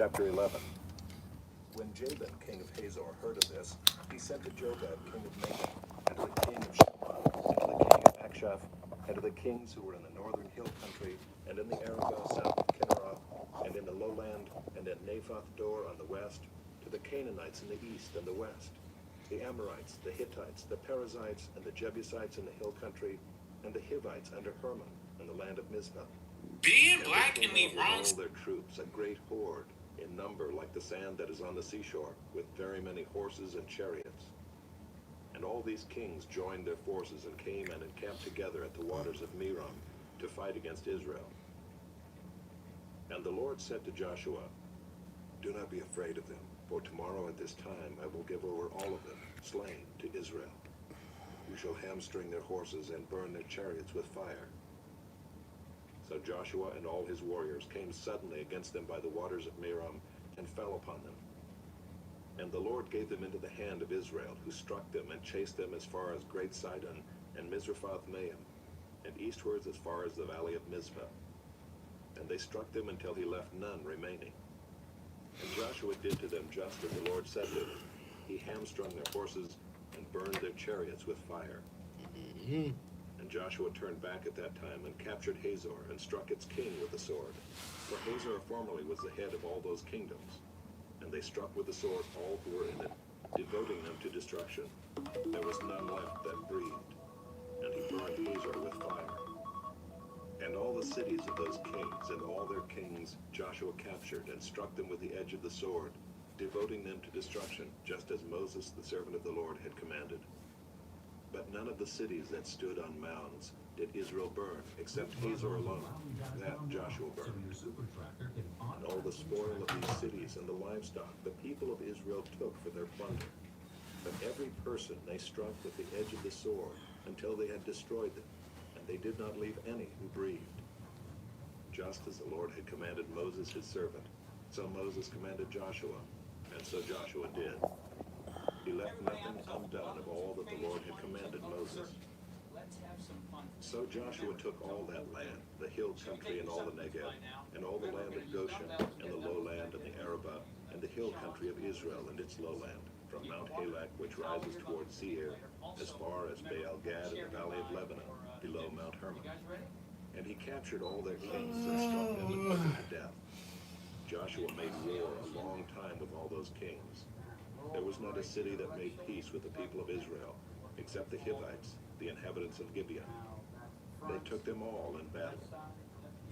Chapter 11. When Jabin, king of Hazor, heard of this, he sent to Jobab, king of Maon, and to the king of Shema, and to the king of Akshaph, and to the kings who were in the northern hill country, and in the Arabah south of Kinneroth, and in the lowland, and at Naphoth Dor on the west, to the Canaanites in the east and the west, the Amorites, the Hittites, the Perizzites, and the Jebusites in the hill country, and the Hivites under Hermon, in the land of Mizpah. Being And black they in came the over wrong with all their troops, a great horde, in number like the sand that is on the seashore, with very many horses and chariots. And all these kings joined their forces and came and encamped together at the waters of Merom to fight against Israel. And the Lord said to Joshua, "Do not be afraid of them, for tomorrow at this time I will give over all of them, slain, to Israel. You shall hamstring their horses and burn their chariots with fire." So Joshua and all his warriors came suddenly against them by the waters of Merom and fell upon them. And the Lord gave them into the hand of Israel, who struck them and chased them as far as Great Sidon and Mizrephoth-Maim, and eastwards as far as the valley of Mizpah. And they struck them until he left none remaining. And Joshua did to them just as the Lord said to him. He hamstrung their horses and burned their chariots with fire. And Joshua turned back at that time and captured Hazor and struck its king with the sword. For Hazor formerly was the head of all those kingdoms. And they struck with the sword all who were in it, devoting them to destruction. There was none left that breathed. And he burned Hazor with fire. And all the cities of those kings and all their kings Joshua captured and struck them with the edge of the sword, devoting them to destruction, just as Moses the servant of the Lord had commanded. But none of the cities that stood on mounds did Israel burn, except Hazor alone. That Joshua burned. And all the spoil of these cities and the livestock the people of Israel took for their plunder. But every person they struck with the edge of the sword until they had destroyed them, and they did not leave any who breathed. Just as the Lord had commanded Moses his servant, so Moses commanded Joshua, and so Joshua did. He left nothing undone of all that the Lord had commanded Moses. So Joshua took all that land, the hill country and all the Negev, and all the land of Goshen, and the lowland and the Arabah, and the hill country of Israel and its lowland, from Mount Halak, which rises toward Seir, as far as Baal-Gad in the valley of Lebanon, below Mount Hermon. And he captured all their kings and struck them and put them to death. Joshua made war a long time with all those kings. There was not a city that made peace with the people of Israel, except the Hivites, the inhabitants of Gibeon. They took them all in battle.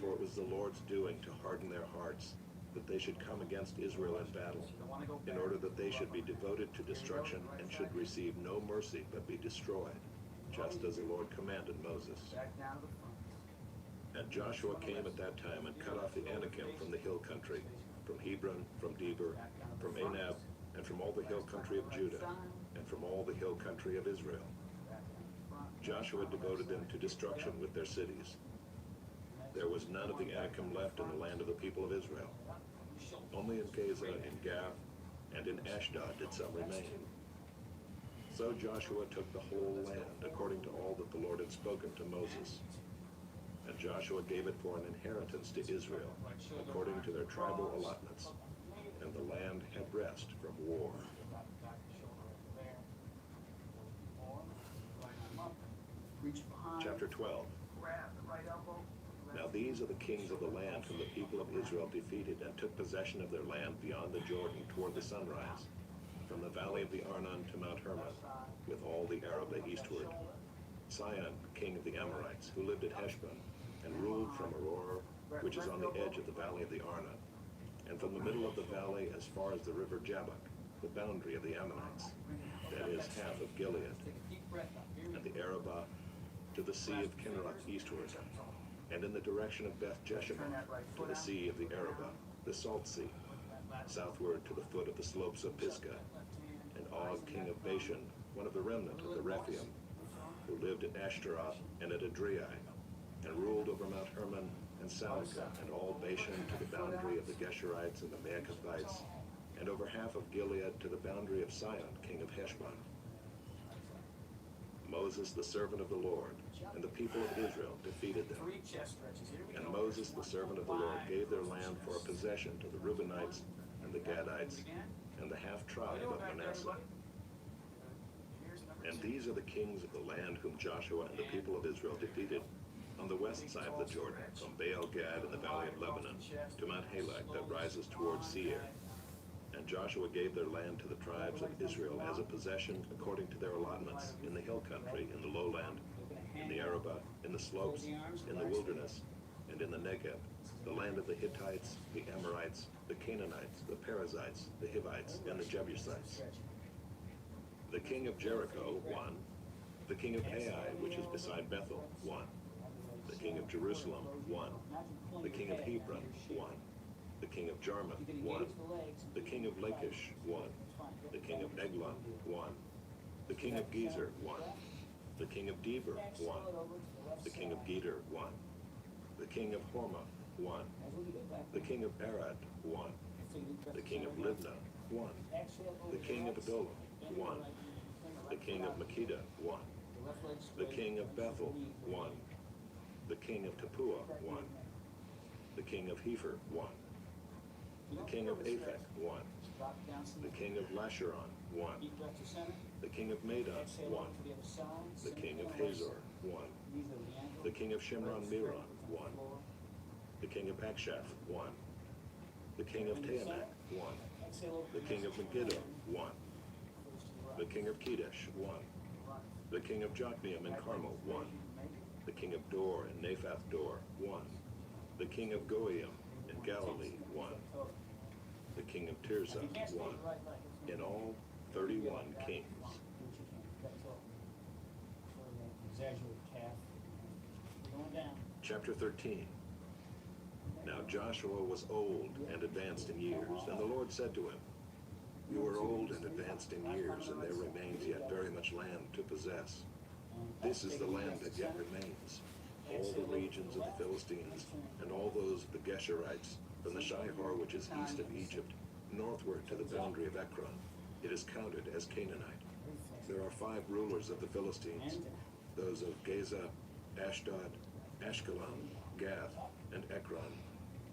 For it was the Lord's doing to harden their hearts, that they should come against Israel in battle, in order that they should be devoted to destruction and should receive no mercy but be destroyed, just as the Lord commanded Moses. And Joshua came at that time and cut off the Anakim from the hill country, from Hebron, from Debir, from Anab, and from all the hill country of Judah, and from all the hill country of Israel. Joshua devoted them to destruction with their cities. There was none of the Anakim left in the land of the people of Israel. Only in Gaza, in Gath, and in Ashdod did some remain. So Joshua took the whole land, according to all that the Lord had spoken to Moses. And Joshua gave it for an inheritance to Israel, according to their tribal allotments. And the land had rest from war. Chapter 12. Now these are the kings of the land whom the people of Israel defeated and took possession of their land beyond the Jordan toward the sunrise, from the valley of the Arnon to Mount Hermon, with all the Arabah eastward. Sihon, king of the Amorites, who lived at Heshbon, and ruled from Aroer, which is on the edge of the valley of the Arnon, and from the middle of the valley as far as the river Jabbok, the boundary of the Ammonites, that is, half of Gilead, and the Arabah to the sea of Kinneroth eastward, and in the direction of Beth-Jeshimoth to the sea of the Arabah, the Salt Sea, southward to the foot of the slopes of Pisgah, and Og, king of Bashan, one of the remnant of the Rephaim, who lived at Ashtaroth and at Adrei, and ruled over Mount Hermon and Salecah, and all Bashan to the boundary of the Geshurites and the Maacathites, and over half of Gilead to the boundary of Sihon, king of Heshbon. Moses, the servant of the Lord, and the people of Israel defeated them. And Moses, the servant of the Lord, gave their land for a possession to the Reubenites, and the Gadites, and the half-tribe of Manasseh. And these are the kings of the land whom Joshua and the people of Israel defeated on the west side of the Jordan, from Baal-Gad in the valley of Lebanon to Mount Halak that rises towards Seir. And Joshua gave their land to the tribes of Israel as a possession according to their allotments in the hill country, in the lowland, in the Arabah, in the slopes, in the wilderness, and in the Negeb, the land of the Hittites, the Amorites, the Canaanites, the Perizzites, the Hivites, and the Jebusites. The king of Jericho, 1. The king of Ai, which is beside Bethel, 1. The king of Jerusalem, 1. The king of Hebron, 1. The king of Jarmuth, 1. The king of Lachish, 1. The king of Eglon, 1. The king of Gezer, 1. The king of Deber, 1. The king of Geder, 1. The king of Hormah, 1. The king of Arad, 1. The king of Libnah, 1. The king of Adullam, 1. The king of Makkedah, 1. The king of Bethel, 1. The king of Tappuah, 1. The king of Hepher, 1. The king of Aphek, 1. The king of Lasharon, 1. The king of Madon, 1. The king of Hazor, 1. The king of Shimron-Meron, 1. The king of Akshaph, 1. The king of Taanach, 1. The king of Megiddo, 1. The king of Kedesh, 1. The king of Jokneam and Carmel, 1. The king of Dor and Naphath Dor, 1. The king of Goiim in Galilee, 1. The king of Tirzah, 1. In all, 31 kings. Chapter 13. Now Joshua was old and advanced in years, and the Lord said to him, You are old and advanced in years, and there remains yet very much land to possess. This is the land that yet remains, all the regions of the Philistines, and all those of the Geshurites, from the Shihor which is east of Egypt, northward to the boundary of Ekron. It is counted as Canaanite. There are 5 rulers of the Philistines, those of Gaza, Ashdod, Ashkelon, Gath, and Ekron,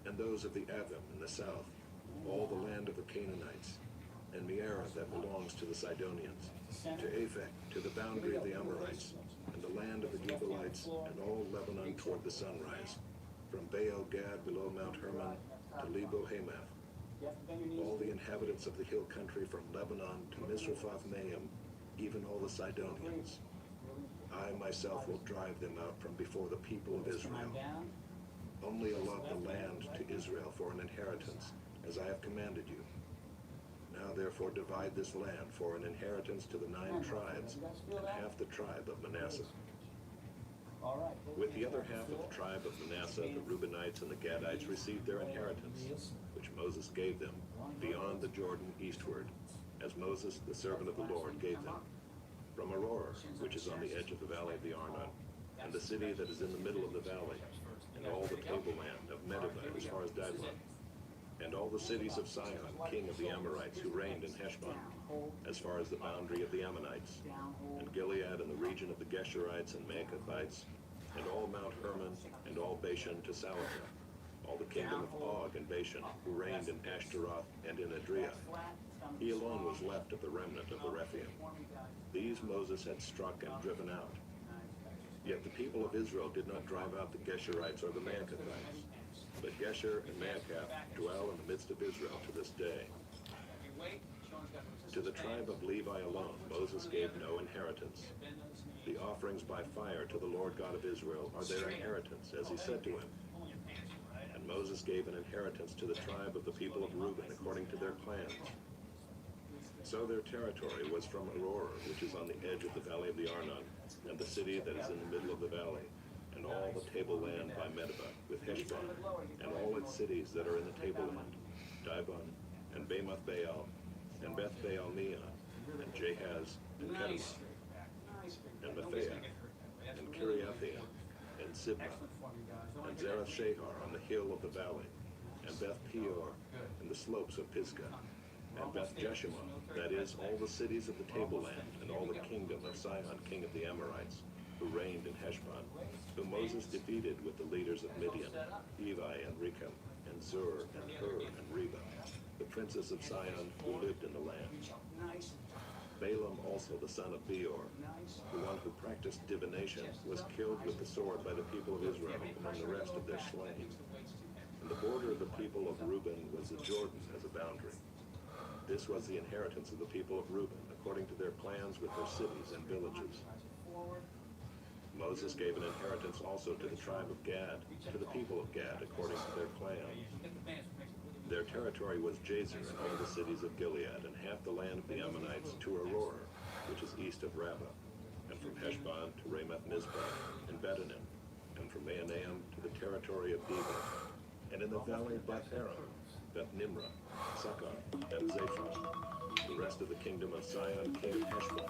and those of the Avim in the south, all the land of the Canaanites, and Mearah that belongs to the Sidonians, to Aphek, to the boundary of the Amorites, and the land of the Gebalites, and all Lebanon toward the sunrise, from Baal-Gad below Mount Hermon to Lebo-Hamath, all the inhabitants of the hill country from Lebanon to Misrephoth-Maim, even all the Sidonians. I myself will drive them out from before the people of Israel. Only allot the land to Israel for an inheritance, as I have commanded you. Now therefore divide this land for an inheritance to the 9 tribes, and half the tribe of Manasseh. With the other half of the tribe of Manasseh, the Reubenites and the Gadites received their inheritance, which Moses gave them, beyond the Jordan eastward, as Moses, the servant of the Lord, gave them, from Aroer, which is on the edge of the valley of the Arnon, and the city that is in the middle of the valley, and all the tableland of Medeba as far as Dibon, and all the cities of Sihon, king of the Amorites, who reigned in Heshbon, as far as the boundary of the Ammonites, and Gilead and the region of the Geshurites and Maacathites, and all Mount Hermon, and all Bashan to Salahah, all the kingdom of Og and Bashan, who reigned in Ashtaroth and in Adriah. He alone was left of the remnant of the Rephaim. These Moses had struck and driven out. Yet the people of Israel did not drive out the Geshurites or the Maacathites, but Gesher and Maacath dwell in the midst of Israel to this day. To the tribe of Levi alone Moses gave no inheritance. The offerings by fire to the Lord God of Israel are their inheritance, as he said to him. And Moses gave an inheritance to the tribe of the people of Reuben according to their clans. So their territory was from Aroer, which is on the edge of the valley of the Arnon, and the city that is in the middle of the valley, and all the tableland by Medeba, with Heshbon, and all its cities that are in the tableland, Dibon, and Bamoth Baal, and Beth Baal Meon, and Jahaz, and Kedemoth, and Maphea, and Kiriathaim, and Sibmah, and Zerath Shahar on the hill of the valley, and Beth Peor, and the slopes of Pisgah, and Beth Jeshimoth, that is, all the cities of the tableland, and all the kingdom of Sihon, king of the Amorites, who reigned in Heshbon, whom Moses defeated with the leaders of Midian, Evi and Recham, and Zur, and Hur, and Reba, the princess of Sion, who lived in the land. Balaam also, the son of Beor, the one who practiced divination, was killed with the sword by the people of Israel among the rest of their slain. And the border of the people of Reuben was the Jordan as a boundary. This was the inheritance of the people of Reuben, according to their clans with their cities and villages. Moses gave an inheritance also to the tribe of Gad, to the people of Gad, according to their clans. Their territory was Jazer and all the cities of Gilead, and half the land of the Ammonites to Aroer, which is east of Rabbah, and from Heshbon to Ramoth Mizpah, and Betanim, and from Mahanaim to the territory of Debir, and in the valley of Beth-Aram, Beth-Nimrah, Succoth, and Zaphon. The rest of the kingdom of Sion, king of Heshbon,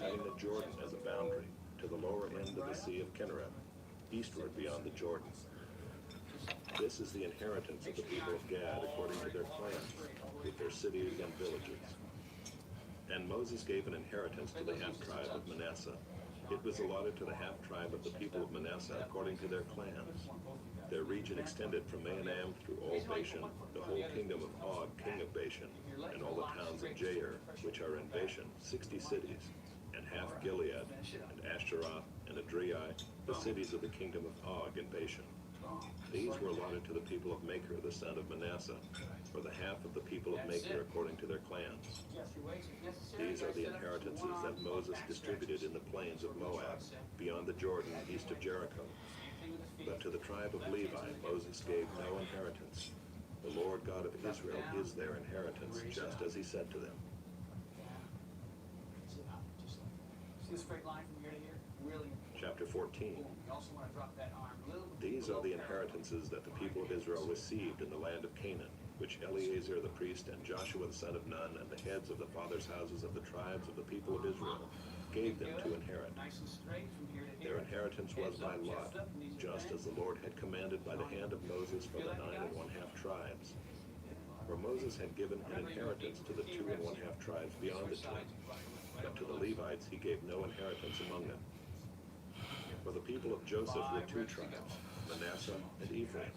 having the Jordan as a boundary, to the lower end of the Sea of Kinnereth, eastward beyond the Jordan. This is the inheritance of the people of Gad according to their clans, with their cities and villages. And Moses gave an inheritance to the half-tribe of Manasseh. It was allotted to the half-tribe of the people of Manasseh according to their clans. Their region extended from Mahanaim through all Bashan, the whole kingdom of Og, king of Bashan, and all the towns of Jair, which are in Bashan, 60 cities, and half Gilead, and Ashtaroth, and Adrei, the cities of the kingdom of Og in Bashan. These were allotted to the people of Machir, the son of Manasseh, for the half of the people of Machir according to their clans. These are the inheritances that Moses distributed in the plains of Moab, beyond the Jordan, east of Jericho. But to the tribe of Levi, Moses gave no inheritance. The Lord God of Israel is their inheritance, just as he said to them. See the straight line from here to here? Really? Chapter 14. You also want to drop that arm a little. These are the inheritances that the people of Israel received in the land of Canaan, which Eleazar the priest and Joshua the son of Nun and the heads of the fathers' houses of the tribes of the people of Israel gave them to inherit. Nice and straight from here to here. Their inheritance was by lot, just as the Lord had commanded by the hand of Moses for the 9 1/2 tribes. For Moses had given an inheritance to the 2 1/2 tribes beyond the twin, but to the Levites he gave no inheritance among them. For the people of Joseph were 2 tribes, Manasseh and Ephraim,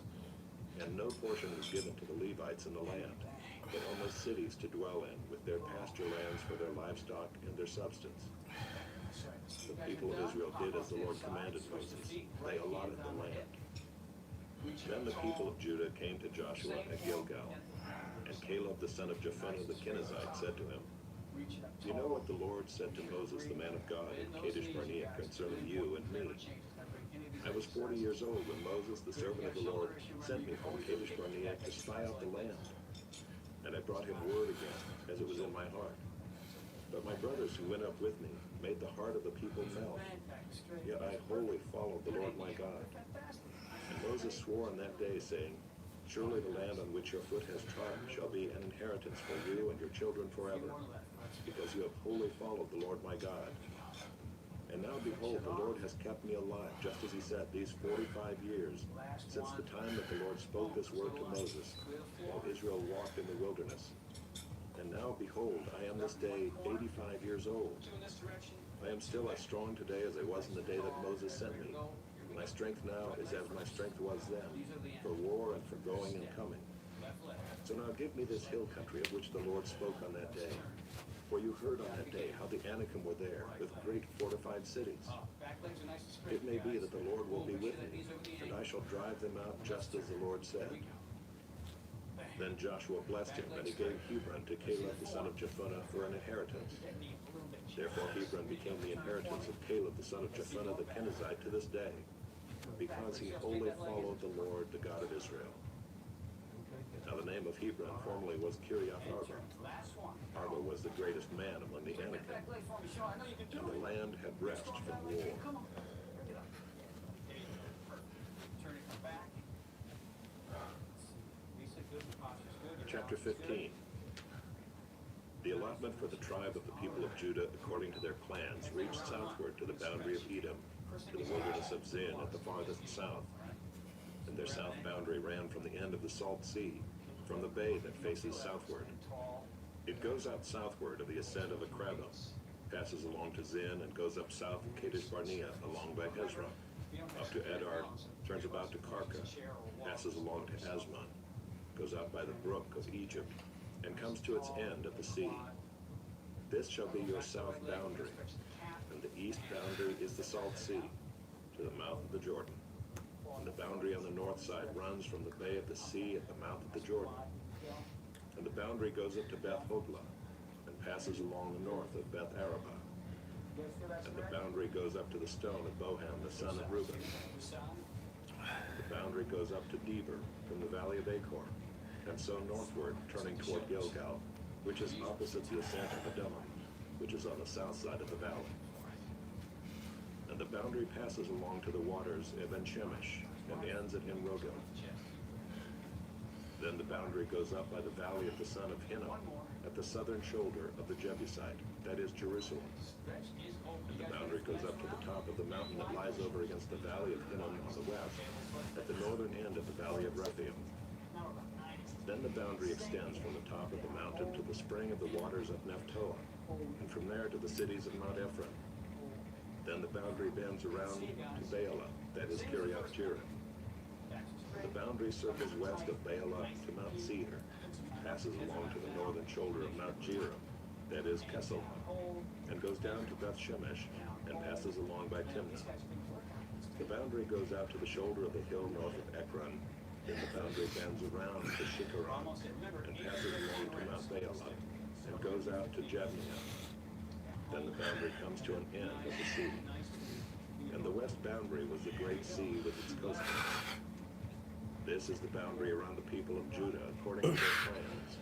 and no portion was given to the Levites in the land, but only cities to dwell in, with their pasture lands for their livestock and their substance. The people of Israel did as the Lord commanded Moses. They allotted the land. Then the people of Judah came to Joshua at Gilgal, and Caleb the son of Jephunneh the Kenizzite said to him, "You know what the Lord said to Moses the man of God in Kadesh Barnea concerning you and me. I was 40 years old when Moses, the servant of the Lord, sent me from Kadesh Barnea to spy out the land. And I brought him word again, as it was in my heart. But my brothers who went up with me made the heart of the people melt. Yet I wholly followed the Lord my God. And Moses swore on that day, saying, Surely the land on which your foot has trodden shall be an inheritance for you and your children forever, because you have wholly followed the Lord my God. And now behold, the Lord has kept me alive, just as he said, these 45 years, since the time that the Lord spoke this word to Moses, while Israel walked in the wilderness. And now behold, I am this day 85 years old. I am still as strong today as I was in the day that Moses sent me. My strength now is as my strength was then, for war and for going and coming. So now give me this hill country of which the Lord spoke on that day. For you heard on that day how the Anakim were there, with great fortified cities. It may be that the Lord will be with me, and I shall drive them out just as the Lord said. Then Joshua blessed him, and he gave Hebron to Caleb the son of Jephunneh for an inheritance. Therefore Hebron became the inheritance of Caleb the son of Jephunneh the Kenizzite to this day, because he wholly followed the Lord, the God of Israel. Now the name of Hebron formerly was Kiriath Arba. Arba was the greatest man among the Anakim, and the land had rest from war. Chapter 15. The allotment for the tribe of the people of Judah according to their clans reached southward to the boundary of Edom, to the wilderness of Zin at the farthest south. And their south boundary ran from the end of the Salt Sea, from the bay that faces southward. It goes out southward of the ascent of Akrabim, passes along to Zin, and goes up south of Kadesh Barnea, along by Hezrah, up to Edar, turns about to Karka, passes along to Asmon, goes out by the brook of Egypt, and comes to its end at the sea. This shall be your south boundary, and the east boundary is the Salt Sea, to the mouth of the Jordan. And the boundary on the north side runs from the bay of the sea at the mouth of the Jordan. And the boundary goes up to Beth Hoglah, and passes along the north of Beth Arabah. And the boundary goes up to the stone of Bohan, the son of Reuben. The boundary goes up to Deber, from the valley of Achor, and so northward, turning toward Gilgal, which is opposite the ascent of Adullam, which is on the south side of the valley. And the boundary passes along to the waters of En-Shemesh, and ends at En-Rogel. Then the boundary goes up by the valley of the son of Hinnom, at the southern shoulder of the Jebusite, that is Jerusalem. And the boundary goes up to the top of the mountain that lies over against the valley of Hinnom on the west, at the northern end of the valley of Rephaim. Then the boundary extends from the top of the mountain to the spring of the waters of Nephtoah, and from there to the cities of Mount Ephraim. Then the boundary bends around to Baalah, that is Kiriath Jearim. The boundary circles west of Baalah to Mount Seir, passes along to the northern shoulder of Mount Jearim, that is Kesel, and goes down to Beth Shemesh, and passes along by Timnah. The boundary goes out to the shoulder of the hill north of Ekron. Then the boundary bends around to Shikkeron, and passes along to Mount Baalah, and goes out to Jabneel. Then the boundary comes to an end at the sea. And the west boundary was the great sea with its coastline. This is the boundary around the people of Judah according to their plans.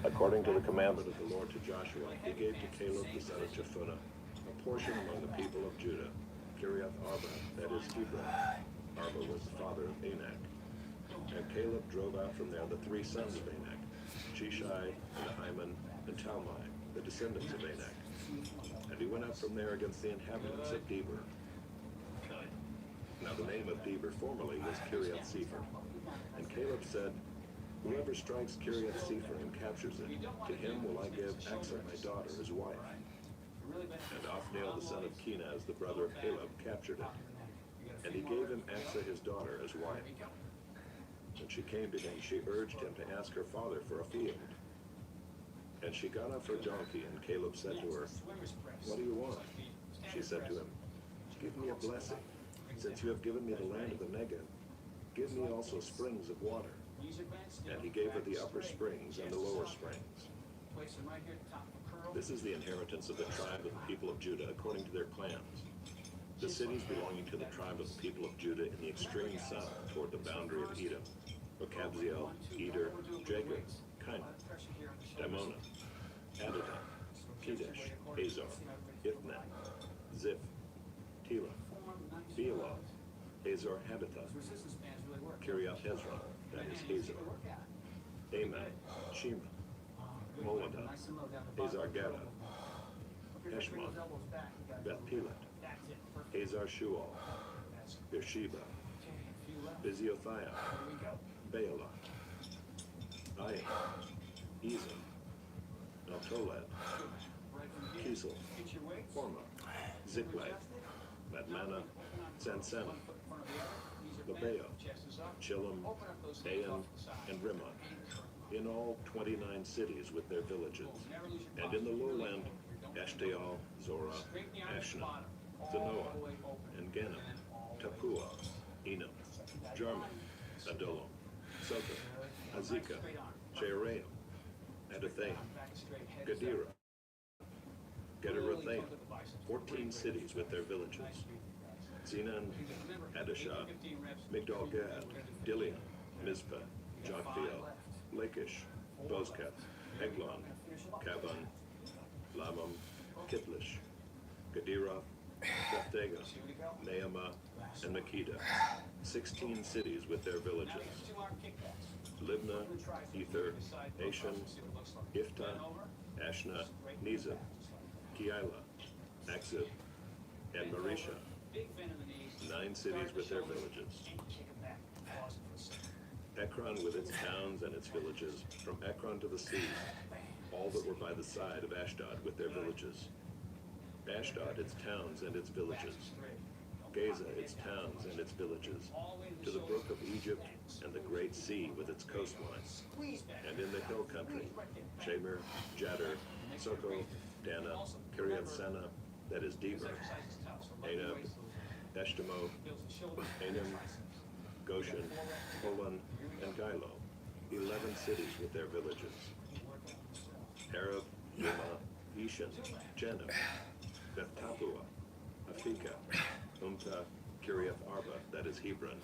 According to the commandment of the Lord to Joshua, he gave to Caleb the son of Jephunneh a portion among the people of Judah, Kiriath Arba, that is Hebron. Arba was the father of Anak. And Caleb drove out from there the three sons of Anak, Sheshai, and Ahiman, and Talmai, the descendants of Anak. And he went up from there against the inhabitants of Deber. Now the name of Deber formerly was Kiriath Sefer. And Caleb said, whoever strikes Kiriath Sefer and captures it, to him will I give Achsah my daughter as wife. And Othniel the son of Kenaz, the brother of Caleb, captured it. And he gave him Achsah his daughter as wife. When she came to him, she urged him to ask her father for a field. And she got off her donkey, and Caleb said to her, what do you want? She said to him, give me a blessing. Since you have given me the land of the Negev, give me also springs of water. And he gave her the upper springs and the lower springs. This is the inheritance of the tribe of the people of Judah according to their clans. The cities belonging to the tribe of the people of Judah in the extreme south toward the boundary of Edom, Kabzeel, Eder, Jacob, Kinah, Dimonah, Adada, Kedesh, Hazor, Ithnan, Ziph, Tela, Bealoth, Hazor Hadatha, Kiriath Hezron, that is Hazor, Aman, Shema, Moladah, Hazar Gaddah, Heshmon, Beth Pelet, Hazar Shual, Beersheba, Biziothia, Baalah, Ain, Ezem, Naltolad, Kisel, Hormah, Ziklag, Madmannah, Sansannah, Lebaoth, Chillam, Ain, and Rimmon, in all 29 cities with their villages, and in the lowland, Eshtaol, Zorah, Ashna, Zanoah, and Ganim, Tappuah, Enam, Jarman, Adullam, Sokah, Azekah, Jeaream, Adathaim, Gadira, Gederothaim, 14 cities with their villages, Zenan, Adashah, Migdal-Gad, Dilian, Mizpah, Joktheel, Lachish, Bozkath, Eglon, Kavan, Lamam, Kitlish, Gadira, Bethdagon, Naamah, and Makkedah, 16 cities with their villages, Libnah, Ether, Ashan, Iftah, Ashna, Nezah, Keilah, Achzib, and Marisha, 9 cities with their villages. Ekron with its towns and its villages, from Ekron to the sea, all that were by the side of Ashdod with their villages. Ashdod, its towns and its villages. Gaza, its towns and its villages, to the brook of Egypt, and the great sea with its coastline. And in the hill country, Shamir, Jadder, Soko, Dana, Kiriath Sena, that is Deber, Anab, Eshtemoh, Anim, Goshen, Holon, and Gilo, 11 cities with their villages. Arab, Yuma, Ishan, Janim, Beth Tapua, Afika, Umta, Kiriath Arba, that is Hebron,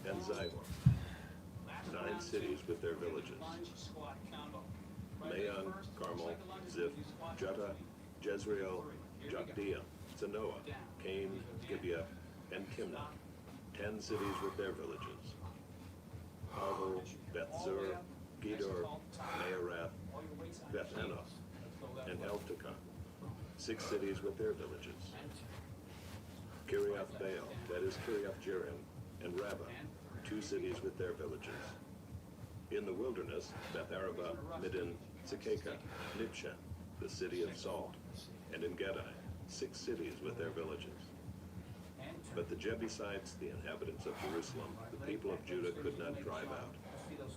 and Zihor, 9 cities with their villages. Maon, Carmel, Ziph, Jutta, Jezreel, Jokdeam, Zanoah, Cain, Gibeah, and Timnah, 10 cities with their villages. Arvel, Beth Zur, Gedor, Nearath, Beth Enoth, and Eltekah, 6 cities with their villages. Kiriath Baal, that is Kiriath Jearim, and Rabbah, 2 cities with their villages. In the wilderness, Beth Arabah, Middin, Sekeka, Nibshan, the city of salt, and in Gedai, 6 cities with their villages. But the Jebusites, the inhabitants of Jerusalem, the people of Judah could not drive out.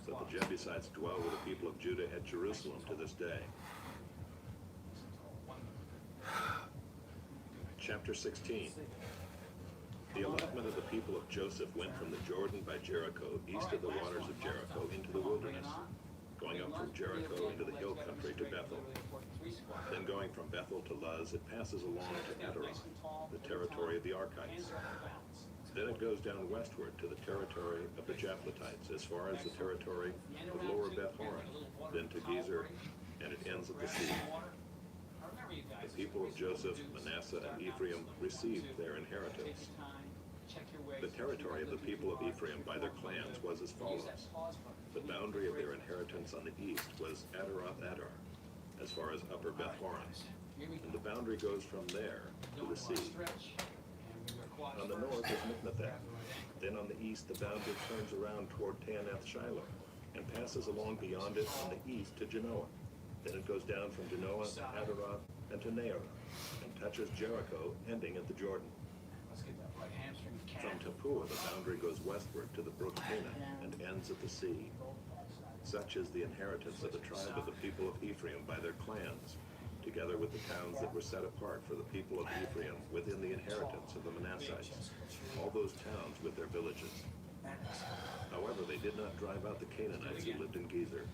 So the Jebusites dwell with the people of Judah at Jerusalem to this day. Chapter 16. The allotment of the people of Joseph went from the Jordan by Jericho, east of the waters of Jericho, into the wilderness, going up from Jericho into the hill country to Bethel. Then going from Bethel to Luz, it passes along to Adaroth, the territory of the Archites. Then it goes down westward to the territory of the Japhletites, as far as the territory of Lower Beth Horon, then to Gezer, and it ends at the sea. The people of Joseph, Manasseh, and Ephraim received their inheritance. The territory of the people of Ephraim by their clans was as follows. The boundary of their inheritance on the east was Adaroth Adar, as far as Upper Beth Horon, and the boundary goes from there to the sea. On the north is Mikmethath. Then on the east the boundary turns around toward Taanath Shiloh, and passes along beyond it on the east to Genoa. Then it goes down from Genoa to Adaroth and to Nearah, and touches Jericho, ending at the Jordan. From Tapua, the boundary goes westward to the brook Cana, and ends at the sea. Such is the inheritance of the tribe of the people of Ephraim by their clans, together with the towns that were set apart for the people of Ephraim within the inheritance of the Manassites, all those towns with their villages. However, they did not drive out the Canaanites who lived in Gezer.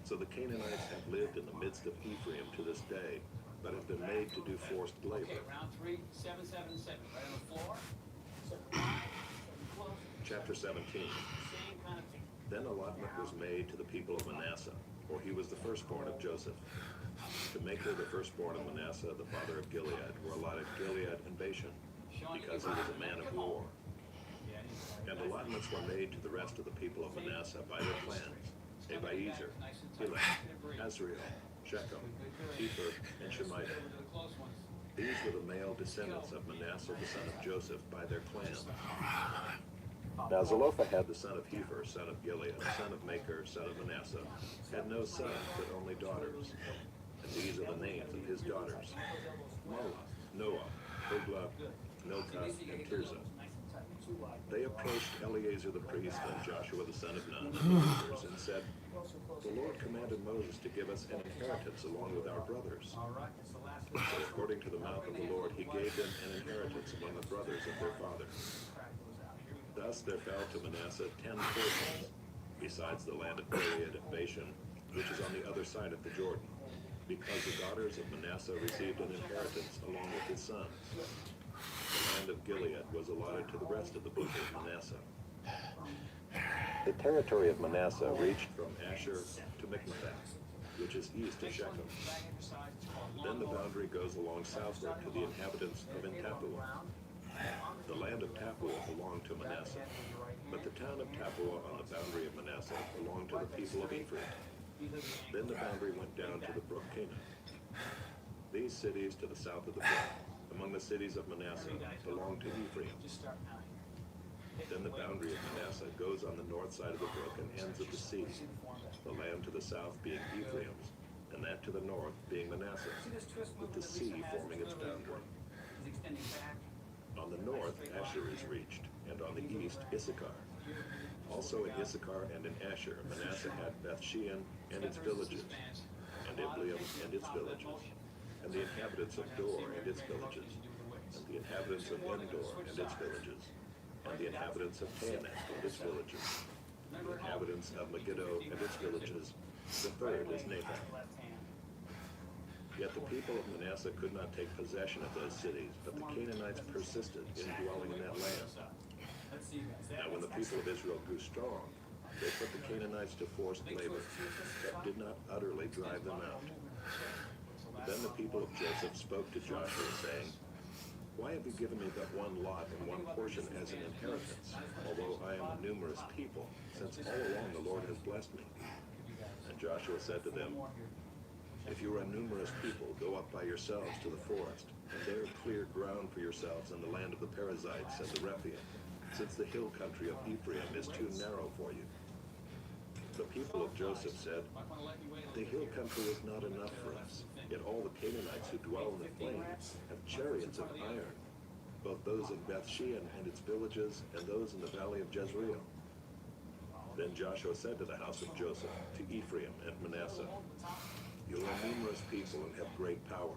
So the Canaanites have lived in the midst of Ephraim to this day, but have been made to do forced labor. Okay, round 3, 7, 7, 7. Right on the floor. Chapter 17. Same kind of thing. Then allotment was made to the people of Manasseh, for he was the firstborn of Joseph. To Machir, the firstborn of Manasseh, the father of Gilead, were allotted Gilead and Bashan, because he was a man of war. And allotments were made to the rest of the people of Manasseh by their clans: Abiezer, Elah, Azriel, Shechem, Epher, and Shemida. These were the male descendants of Manasseh, the son of Joseph, by their clans. Now Zelophehad, the son of Hefer, son of Gilead, son of Machir, son of Manasseh, had no sons, but only daughters. And these are the names of his daughters: Mahlah, Noah, Hoglah, Milcah, and Tirzah. They approached Eleazar the priest and Joshua the son of Nun, the leaders, and said, "The Lord commanded Moses to give us an inheritance along with our brothers." So according to the mouth of the Lord, he gave them an inheritance among the brothers of their father. Thus there fell to Manasseh 10 portions, besides the land of Gilead and Bashan, which is on the other side of the Jordan, because the daughters of Manasseh received an inheritance along with his sons. The land of Gilead was allotted to the rest of the book of Manasseh. The territory of Manasseh reached from Asher to Mikmethath, which is east of Shechem. Then the boundary goes along southward to the inhabitants of Tapua. The land of Tapua belonged to Manasseh, but the town of Tapua on the boundary of Manasseh belonged to the people of Ephraim. Then the boundary went down to the brook Cana. These cities to the south of the brook, among the cities of Manasseh, belonged to Ephraim. Then the boundary of Manasseh goes on the north side of the brook and ends at the sea, the land to the south being Ephraim's, and that to the north being Manasseh, with the sea forming its boundary. On the north, Asher is reached, and on the east, Issachar. Also in Issachar and in Asher, Manasseh had Beth-shean and its villages, and Ibleam and its villages, and the inhabitants of Dor and its villages, and the inhabitants of Endor and its villages, and the inhabitants of Taanach and its villages, and the inhabitants of Megiddo and its villages. The third is Nathan. Yet the people of Manasseh could not take possession of those cities, but the Canaanites persisted in dwelling in that land. Now when the people of Israel grew strong, they put the Canaanites to forced labor, but did not utterly drive them out. Then the people of Joseph spoke to Joshua, saying, "Why have you given me but one lot and one portion as an inheritance, although I am a numerous people, since all along the Lord has blessed me?" And Joshua said to them, "If you are a numerous people, go up by yourselves to the forest, and there clear ground for yourselves in the land of the Perizzites and the Rephaim, since the hill country of Ephraim is too narrow for you." The people of Joseph said, "The hill country is not enough for us, yet all the Canaanites who dwell in the plains have chariots of iron, both those in Beth-shean and its villages, and those in the valley of Jezreel." Then Joshua said to the house of Joseph, to Ephraim and Manasseh, "You are a numerous people and have great power.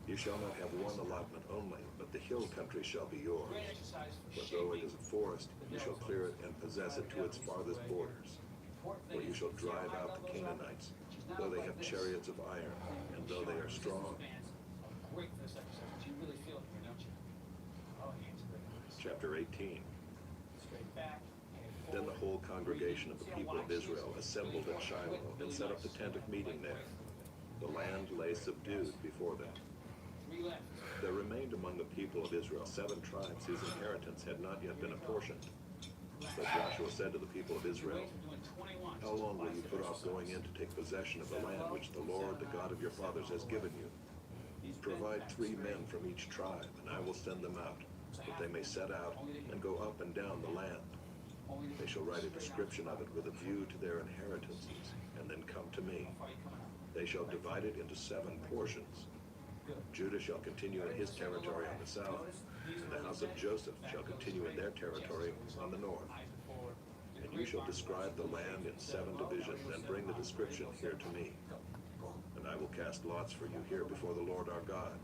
You shall not have one allotment only, but the hill country shall be yours. For though it is a forest, you shall clear it and possess it to its farthest borders. For you shall drive out the Canaanites, though they have chariots of iron, and though they are strong." Chapter 18. Then the whole congregation of the people of Israel assembled at Shiloh and set up the tent of meeting there. The land lay subdued before them. There remained among the people of Israel 7 tribes whose inheritance had not yet been apportioned. But Joshua said to the people of Israel, "How long will you put off going in to take possession of the land which the Lord, the God of your fathers, has given you? Provide 3 men from each tribe, and I will send them out, that they may set out and go up and down the land. They shall write a description of it with a view to their inheritances, and then come to me. They shall divide it into 7 portions. Judah shall continue in his territory on the south, and the house of Joseph shall continue in their territory on the north. And you shall describe the land in 7 divisions, and bring the description here to me. And I will cast lots for you here before the Lord our God.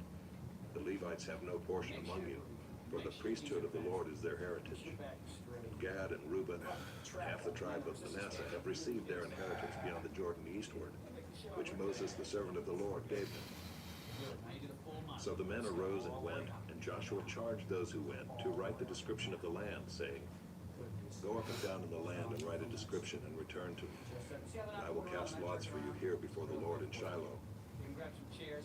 The Levites have no portion among you, for the priesthood of the Lord is their heritage. And Gad and Reuben, half the tribe of Manasseh, have received their inheritance beyond the Jordan eastward, which Moses the servant of the Lord gave them." So the men arose and went, and Joshua charged those who went to write the description of the land, saying, "Go up and down in the land and write a description and return to me. And I will cast lots for you here before the Lord in Shiloh."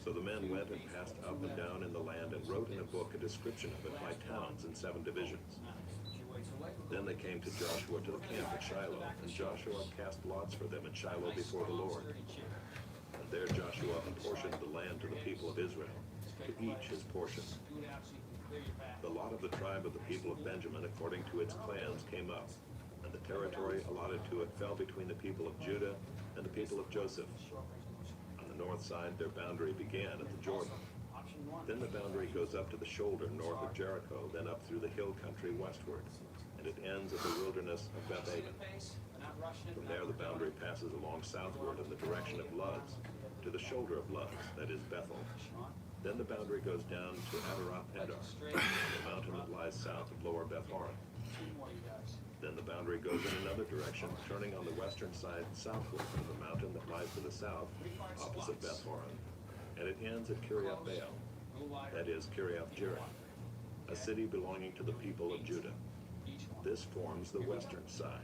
So the men went and passed up and down in the land and wrote in a book a description of it by towns in 7 divisions. Then they came to Joshua to the camp at Shiloh, and Joshua cast lots for them at Shiloh before the Lord. And there Joshua apportioned the land to the people of Israel, to each his portion. The lot of the tribe of the people of Benjamin according to its clans came up, and the territory allotted to it fell between the people of Judah and the people of Joseph. On the north side their boundary began at the Jordan. Then the boundary goes up to the shoulder north of Jericho, then up through the hill country westward, and it ends at the wilderness of Beth-aven. From there the boundary passes along southward in the direction of Luz, to the shoulder of Luz, that is Bethel. Then the boundary goes down to Adaroth-Edar, the mountain that lies south of lower Beth-horon. Then the boundary goes in another direction, turning on the western side southward from the mountain that lies to the south, opposite Beth-horon, and it ends at Kiriath-baal, that is Kiriath-jearim, a city belonging to the people of Judah. This forms the western side,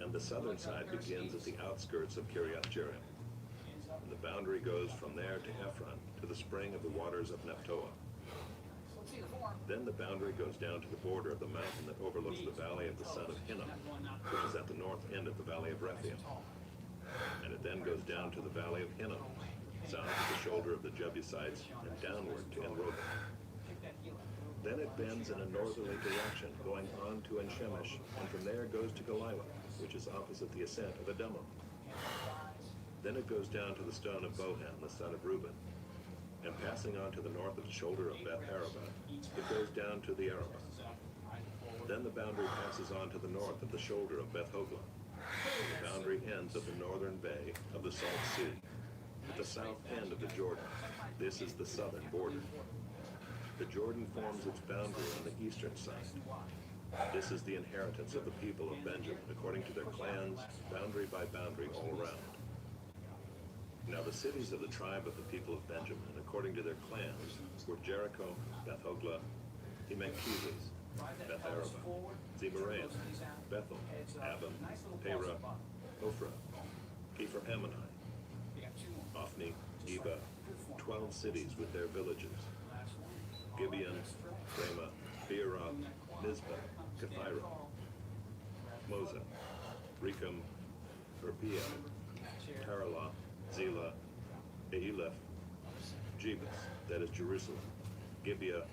and the southern side begins at the outskirts of Kiriath-jearim. And the boundary goes from there to Ephron, to the spring of the waters of Nephtoah. Then the boundary goes down to the border of the mountain that overlooks the valley of the son of Hinnom, which is at the north end of the valley of Rephaim. And it then goes down to the valley of Hinnom, south of the shoulder of the Jebusites, and downward to En-rogel. Then it bends in a northerly direction, going on to En-shemesh, and from there goes to Golilah, which is opposite the ascent of Adummim. Then it goes down to the stone of Bohan, the son of Reuben, and passing on to the north of the shoulder of Beth-arabah, it goes down to the Arabah. Then the boundary passes on to the north at the shoulder of Beth Hogla. The boundary ends at the northern bay of the Salt Sea, at the south end of the Jordan. This is the southern border. The Jordan forms its boundary on the eastern side. This is the inheritance of the people of Benjamin, according to their clans, boundary by boundary all around. Now the cities of the tribe of the people of Benjamin, according to their clans, were Jericho, Beth Hogla, Emekkezus, Beth Araba, Zemaraim, Bethel, Abim, Perah, Ophrah, Kepher Ammonai, Ophni, Eba, 12 cities with their villages, Gibeon, Ramah, Beeroth, Mizpah, Kephirah, Moza, Rechem, Irpia, Taralah, Zelah, Aleph, Jebus, that is Jerusalem, Gibeah,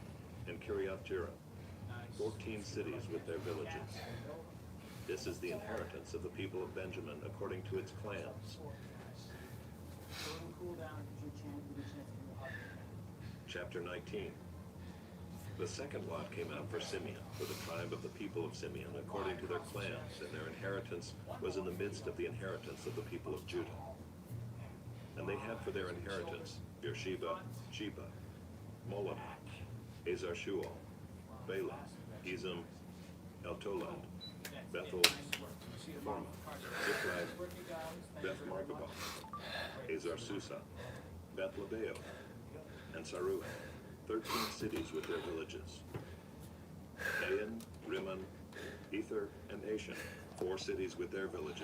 and Kiriath-Jearim, 14 cities with their villages. This is the inheritance of the people of Benjamin according to its clans. Chapter 19. The second lot came out for Simeon, for the tribe of the people of Simeon, according to their clans, and their inheritance was in the midst of the inheritance of the people of Judah. And they had for their inheritance Beersheba, Sheba, Molodah, Hazar-Shual, Bela, Ezem, Eltolad, Bethel, Hormah, Ziklag, Beth-Margabah, Hazar-Susa, Beth-Lebaoth, and Saruah, 13 cities with their villages. Ain, Rimmon, Ether, and Ashan, 4 cities with their villages.